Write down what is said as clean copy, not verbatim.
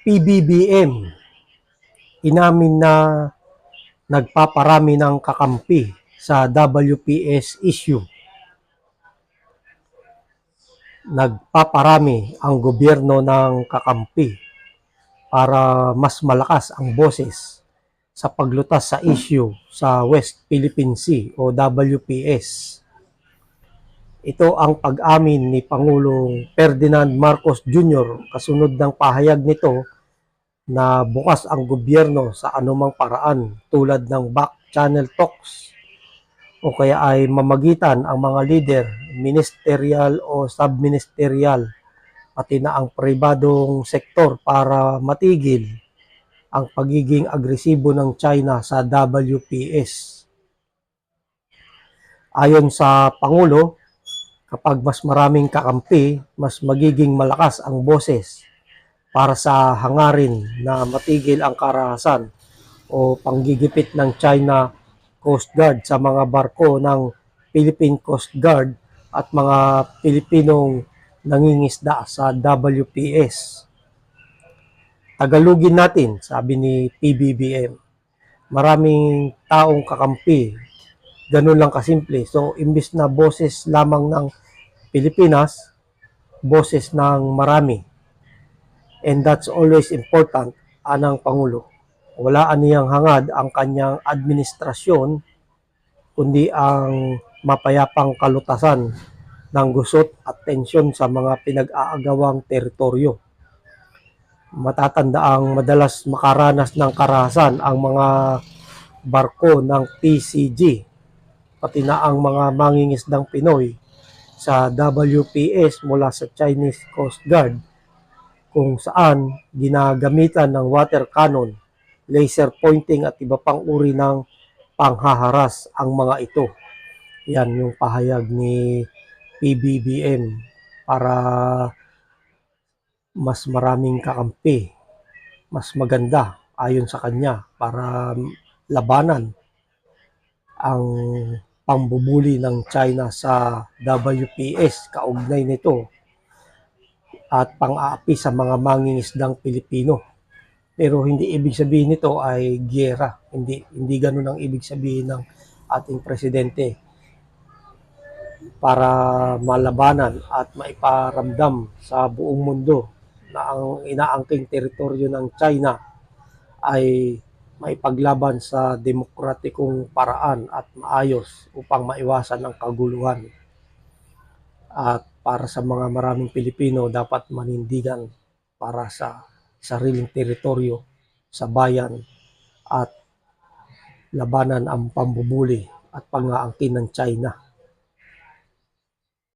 PBBM, inamin na nagpaparami ng kakampi sa WPS issue. Nagpaparami ang gobyerno ng kakampi para mas malakas ang boses sa paglutas sa issue sa West Philippine Sea o WPS. Ito ang pag-amin ni Pangulong Ferdinand Marcos Jr. kasunod ng pahayag nito na bukas ang gobyerno sa anumang paraan tulad ng back channel talks o kaya ay mamagitan ang mga leader, ministerial o subministerial, pati na ang pribadong sektor para matigil ang pagiging agresibo ng China sa WPS. Ayon sa Pangulo, kapag mas maraming kakampi, mas magiging malakas ang boses para sa hangarin na matigil ang karahasan o panggigipit ng China Coast Guard sa mga barko ng Philippine Coast Guard at mga Pilipinong nangingisda sa WPS. Tagalugin natin, sabi ni PBBM. Maraming taong kakampi, ganun lang kasimple. So, imbis na boses lamang ng Pilipinas, boses ng marami. And that's always important, anang Pangulo. Wala aniyang hangad ang kanyang administrasyon, kundi ang mapayapang kalutasan ng gusot at tensyon sa mga pinag-aagawang teritoryo. Matatandaang madalas makaranas ng karahasan ang mga barko ng PCG, pati na ang mga mangingisdang Pinoy sa WPS mula sa Chinese Coast Guard, kung saan ginagamitan ng water cannon, laser pointing at iba pang uri ng panghaharas ang mga ito. Yan yung pahayag ni PBBM para mas maraming kakampi, mas maganda ayon sa kanya para labanan ang pambubuli ng China sa WPS kaugnay nito at pang-aapi sa mga mangingisdang Pilipino. Pero hindi ibig sabihin nito ay giyera. Hindi ganun ang ibig sabihin ng ating presidente para malabanan at maiparamdam sa buong mundo na ang inaangking teritoryo ng China ay maipaglaban sa demokratikong paraan at maayos upang maiwasan ang kaguluhan. At para sa mga maraming Pilipino, dapat manindigan para sa sariling teritoryo, sa bayan, at labanan ang pambubuli at pang-aangkin ng China.